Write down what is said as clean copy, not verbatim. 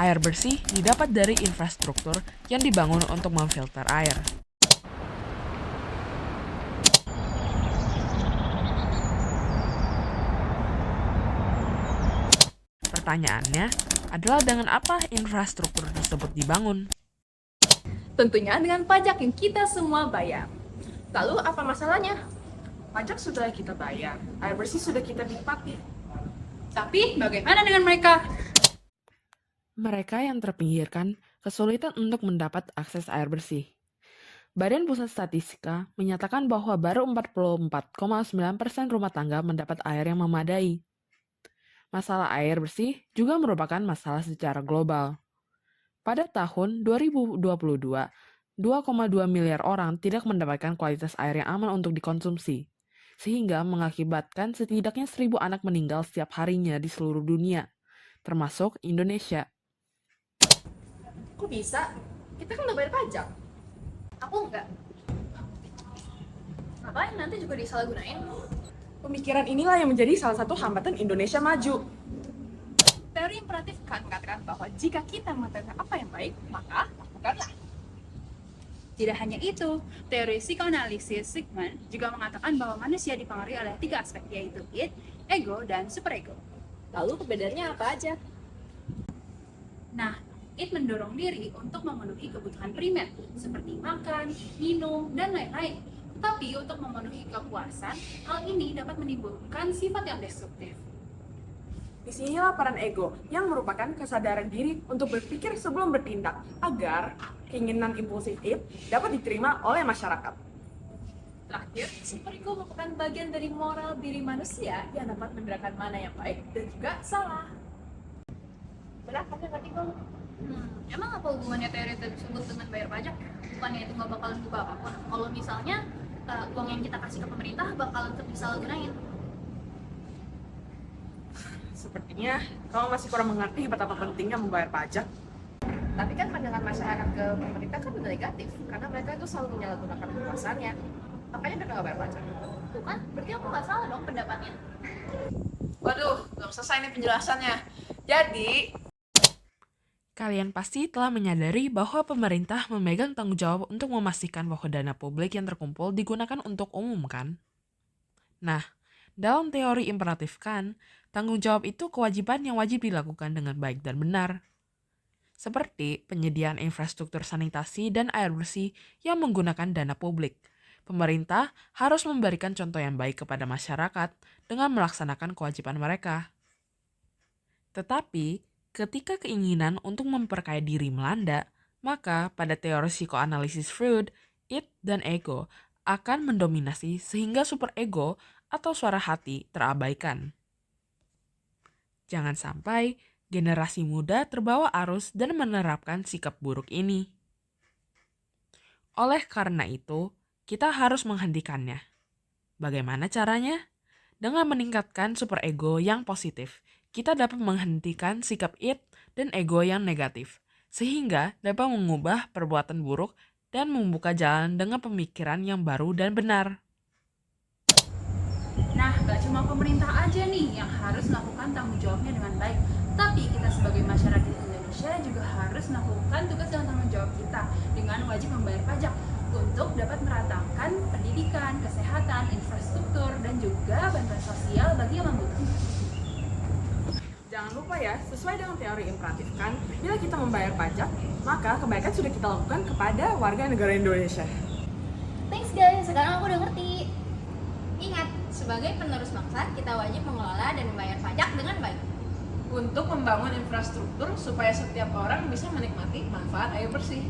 Air bersih didapat dari infrastruktur yang dibangun untuk memfilter air. Pertanyaannya adalah dengan apa infrastruktur tersebut dibangun? Tentunya dengan pajak yang kita semua bayar. Lalu apa masalahnya? Pajak sudah kita bayar, air bersih sudah kita nikmati. Tapi bagaimana dengan mereka? Mereka yang terpinggirkan kesulitan untuk mendapat akses air bersih. Badan Pusat Statistika menyatakan bahwa baru 44,9% rumah tangga mendapat air yang memadai. Masalah air bersih juga merupakan masalah secara global. Pada tahun 2022, 2,2 miliar orang tidak mendapatkan kualitas air yang aman untuk dikonsumsi, sehingga mengakibatkan setidaknya 1.000 anak meninggal setiap harinya di seluruh dunia, termasuk Indonesia. Kok bisa? Kita kan udah bayar pajak. Aku enggak. Ngapain nanti juga disalahgunain? Pemikiran inilah yang menjadi salah satu hambatan Indonesia maju. Teori imperatif kan mengatakan bahwa jika kita mengetahui apa yang baik, maka lakukanlah. Tidak hanya itu, teori psikoanalisis Sigmund juga mengatakan bahwa manusia dipengaruhi oleh 3 aspek, yaitu id, ego, dan superego. Lalu perbedaannya apa aja? Nah, id mendorong diri untuk memenuhi kebutuhan primer, seperti makan, minum, dan lain-lain. Tetapi untuk memenuhi kepuasan, hal ini dapat menimbulkan sifat yang destruktif. Disinilah peran ego, yang merupakan kesadaran diri untuk berpikir sebelum bertindak, agar keinginan impulsif itu dapat diterima oleh masyarakat. Terakhir, superego merupakan bagian dari moral diri manusia yang dapat membedakan mana yang baik dan juga salah. Benar, kamu ngerti kok? Emang apa hubungannya teori tersebut dengan bayar pajak? Bukannya itu nggak bakalan berubah apapun. Kalau misalnya uang yang kita kasih ke pemerintah bakalan tetap disalahgunain. Sepertinya kamu masih kurang mengerti betapa pentingnya membayar pajak. Tapi kan pandangan masyarakat ke pemerintah kan udah negatif, karena mereka itu selalu menyalahgunakan kekuasaannya. Makanya mereka nggak bayar pajak. Tuh kan, berarti aku nggak salah dong pendapatnya. Waduh, belum selesai nih penjelasannya. Jadi, Kalian pasti telah menyadari bahwa pemerintah memegang tanggung jawab untuk memastikan bahwa dana publik yang terkumpul digunakan untuk umum, kan? Nah, dalam teori imperatif kan, tanggung jawab itu kewajiban yang wajib dilakukan dengan baik dan benar. Seperti penyediaan infrastruktur sanitasi dan air bersih yang menggunakan dana publik. Pemerintah harus memberikan contoh yang baik kepada masyarakat dengan melaksanakan kewajiban mereka. Tetapi, ketika keinginan untuk memperkaya diri melanda, maka pada teori psikoanalisis Freud, id dan ego akan mendominasi sehingga superego atau suara hati terabaikan. Jangan sampai generasi muda terbawa arus dan menerapkan sikap buruk ini. Oleh karena itu, kita harus menghentikannya. Bagaimana caranya? Dengan meningkatkan superego yang positif, kita dapat menghentikan sikap id dan ego yang negatif, sehingga dapat mengubah perbuatan buruk dan membuka jalan dengan pemikiran yang baru dan benar. Nah, gak cuma pemerintah aja nih yang harus melakukan tanggung jawabnya dengan baik, tapi kita sebagai masyarakat Indonesia juga harus melakukan tugas dan tanggung jawab kita dengan wajib membayar pajak untuk dapat meratakan pendidikan, kesehatan, infrastruktur, dan juga bantuan sosial bagi yang membutuhkan. Jangan lupa ya, sesuai dengan teori imperatif kan, bila kita membayar pajak, maka kebaikan sudah kita lakukan kepada warga negara Indonesia. Thanks guys, sekarang aku udah ngerti. Ingat, sebagai penerus bangsa, kita wajib mengelola dan membayar pajak dengan baik. untuk membangun infrastruktur supaya setiap orang bisa menikmati manfaat air bersih.